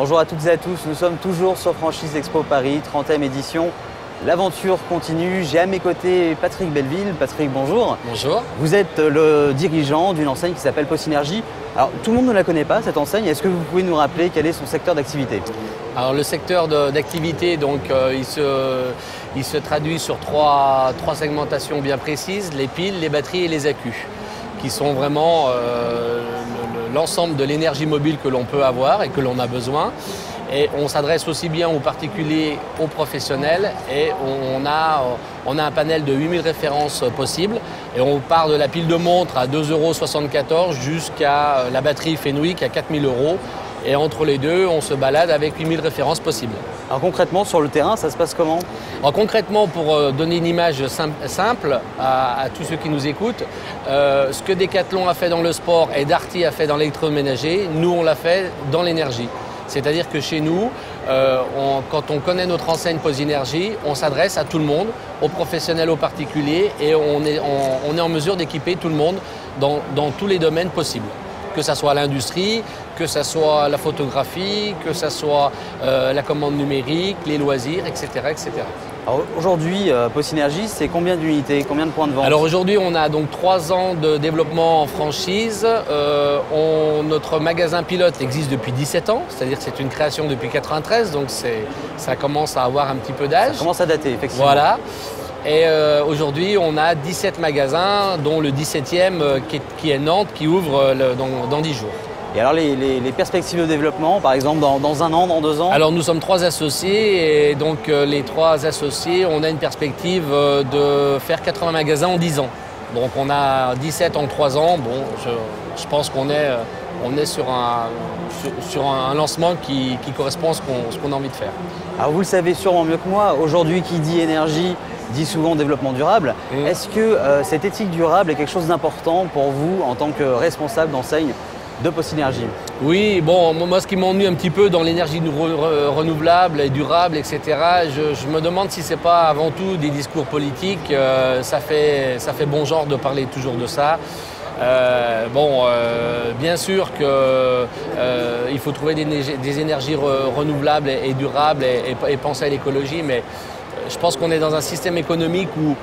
Bonjour à toutes et à tous, nous sommes toujours sur Franchise Expo Paris, 30e édition. L'aventure continue, j'ai à mes côtés Patrick Belleville. Patrick, bonjour. Bonjour. Vous êtes le dirigeant d'une enseigne qui s'appelle PostSynergie. Alors tout le monde ne la connaît pas cette enseigne, est-ce que vous pouvez nous rappeler quel est son secteur d'activité? Alors le secteur d'activité, donc il se traduit sur trois segmentations bien précises, les piles, les batteries et les accus, qui sont vraiment l'ensemble de l'énergie mobile que l'on peut avoir et que l'on a besoin. Et on s'adresse aussi bien aux particuliers, aux professionnels, et on a un panel de 8000 références possibles. Et on part de la pile de montre à 2,74 € jusqu'à la batterie Fenwick à 4000 €. Et entre les deux, on se balade avec 8000 références possibles. Alors concrètement, sur le terrain, ça se passe comment? Alors concrètement, pour donner une image simple à tous ceux qui nous écoutent, ce que Decathlon a fait dans le sport et Darty a fait dans l'électroménager, nous on l'a fait dans l'énergie. C'est-à-dire que chez nous, quand on connaît notre enseigne PostSynergie, on s'adresse à tout le monde, aux professionnels, aux particuliers, et on est en mesure d'équiper tout le monde dans tous les domaines possibles. Que ce soit l'industrie, que ce soit la photographie, que ce soit la commande numérique, les loisirs, etc. etc. Alors aujourd'hui, PostSynergie, c'est combien d'unités, combien de points de vente? Alors aujourd'hui, on a donc 3 ans de développement en franchise. Notre magasin pilote existe depuis 17 ans, c'est-à-dire que c'est une création depuis 93, donc ça commence à avoir un petit peu d'âge. Ça commence à dater, effectivement. Voilà. Et aujourd'hui, on a 17 magasins, dont le 17e qui est Nantes, qui ouvre dans 10 jours. Et alors les perspectives de développement, par exemple dans 1 an, dans 2 ans? Alors nous sommes 3 associés, et donc les 3 associés, on a une perspective de faire 80 magasins en 10 ans. Donc on a 17 en 3 ans. Bon, je pense qu'on est sur un lancement qui correspond à ce qu'on a envie de faire. Alors vous le savez sûrement mieux que moi, aujourd'hui qui dit énergie dit souvent développement durable. Est-ce que cette éthique durable est quelque chose d'important pour vous en tant que responsable d'enseigne de PostSynergie? Oui, bon, moi ce qui m'ennuie un petit peu dans l'énergie renouvelable et durable, etc., je me demande si ce n'est pas avant tout des discours politiques. Ça fait bon genre de parler toujours de ça. Bien sûr qu'il faut trouver des énergies renouvelables et durables et penser à l'écologie, mais je pense qu'on est dans un système économique où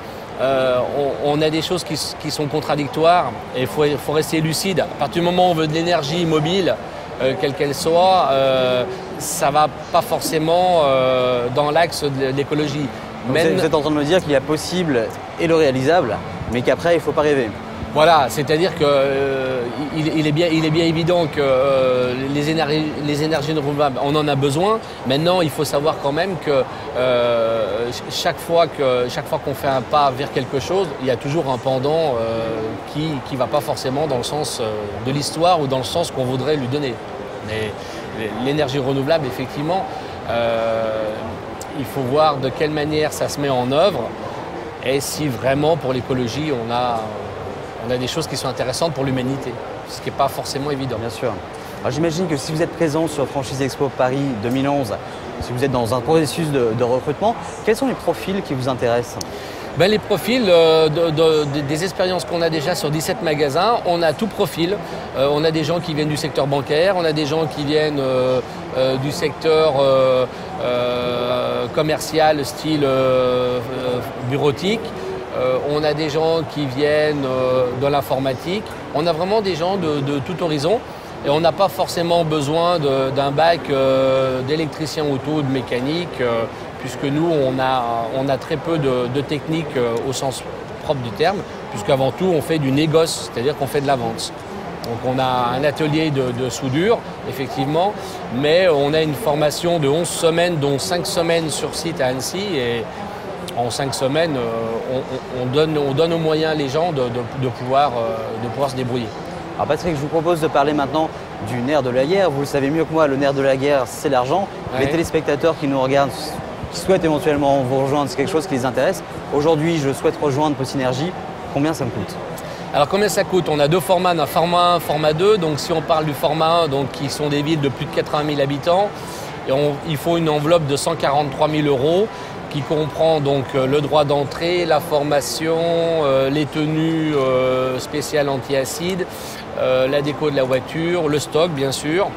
on a des choses qui sont contradictoires, et il faut rester lucide. À partir du moment où on veut de l'énergie mobile, quelle qu'elle soit, ça ne va pas forcément dans l'axe de l'écologie. Vous êtes en train de me dire qu'il y a possible et le réalisable, mais qu'après il ne faut pas rêver. Voilà, c'est-à-dire qu'il est bien évident que les énergies renouvelables, on en a besoin. Maintenant, il faut savoir quand même que chaque fois qu'on fait un pas vers quelque chose, il y a toujours un pendant qui ne va pas forcément dans le sens de l'histoire ou dans le sens qu'on voudrait lui donner. Mais l'énergie renouvelable, effectivement, il faut voir de quelle manière ça se met en œuvre, et si vraiment pour l'écologie on a des choses qui sont intéressantes pour l'humanité, ce qui n'est pas forcément évident. Bien sûr. Alors j'imagine que si vous êtes présent sur Franchise Expo Paris 2011, si vous êtes dans un processus de recrutement, quels sont les profils qui vous intéressent? Les profils des expériences qu'on a déjà sur 17 magasins, on a tout profil. On a des gens qui viennent du secteur bancaire, on a des gens qui viennent du secteur commercial, style bureautique. On a des gens qui viennent de l'informatique. On a vraiment des gens de tout horizon. Et on n'a pas forcément besoin d'un bac d'électricien auto, de mécanique, puisque nous, on a très peu de technique au sens propre du terme, puisqu'avant tout, on fait du négoce, c'est-à-dire qu'on fait de la vente. Donc on a un atelier de soudure, effectivement, mais on a une formation de 11 semaines, dont 5 semaines sur site à Annecy. Et en 5 semaines, on donne aux moyens les gens de pouvoir se débrouiller. Alors Patrick, je vous propose de parler maintenant du nerf de la guerre. Vous le savez mieux que moi, le nerf de la guerre, c'est l'argent. Ouais. Les téléspectateurs qui nous regardent, qui souhaitent éventuellement vous rejoindre, c'est quelque chose qui les intéresse. Aujourd'hui, je souhaite rejoindre PostSynergie. Combien ça me coûte? Alors combien ça coûte? On a 2 formats, un format 1, format 2. Donc si on parle du format 1, donc, qui sont des villes de plus de 80 000 habitants, il faut une enveloppe de 143 000 € qui comprend donc le droit d'entrée, la formation, les tenues spéciales anti-acide, la déco de la voiture, le stock bien sûr.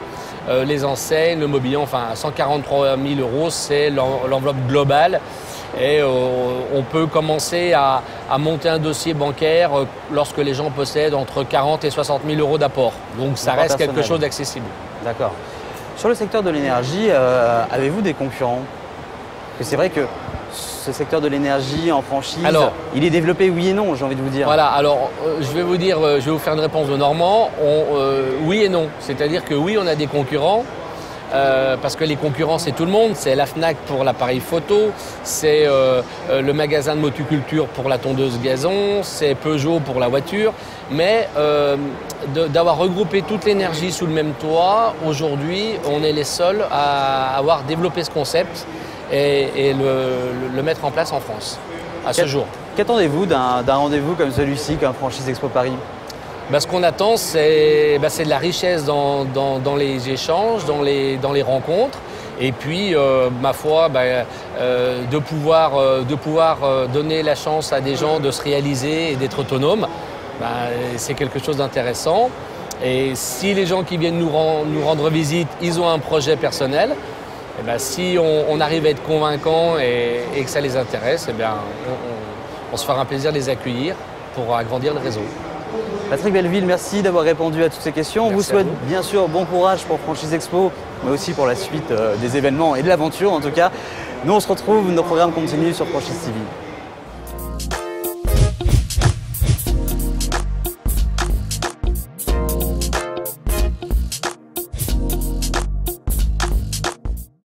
les enseignes, le mobilier, enfin 143 000 €, c'est l'enveloppe globale. Et on peut commencer à monter un dossier bancaire lorsque les gens possèdent entre 40 et 60 000 € d'apport. Donc ça reste quelque chose d'accessible. D'accord. Sur le secteur de l'énergie, avez-vous des concurrents? Parce que c'est vrai que ce secteur de l'énergie en franchise, il est développé oui et non, j'ai envie de vous dire. Voilà, alors je vais vous faire une réponse de Normand. Oui et non. C'est-à-dire que oui, on a des concurrents. Parce que les concurrents, c'est tout le monde. C'est la Fnac pour l'appareil photo, c'est le magasin de motoculture pour la tondeuse gazon, c'est Peugeot pour la voiture. Mais d'avoir regroupé toute l'énergie sous le même toit, aujourd'hui, on est les seuls à avoir développé ce concept et le mettre en place en France, à ce jour. Qu'attendez-vous d'un rendez-vous comme celui-ci, comme Franchise Expo Paris? Ce qu'on attend, c'est de la richesse dans les échanges, dans les rencontres. Et puis, ma foi, de pouvoir donner la chance à des gens de se réaliser et d'être autonomes, c'est quelque chose d'intéressant. Et si les gens qui viennent nous rendre visite, ils ont un projet personnel, si on arrive à être convaincant et que ça les intéresse, on se fera un plaisir de les accueillir pour agrandir le réseau. Patrick Belleville, merci d'avoir répondu à toutes ces questions. On vous souhaite bien sûr bon courage pour Franchise Expo, mais aussi pour la suite des événements et de l'aventure en tout cas. Nous on se retrouve, nos programmes continuent sur Franchise TV.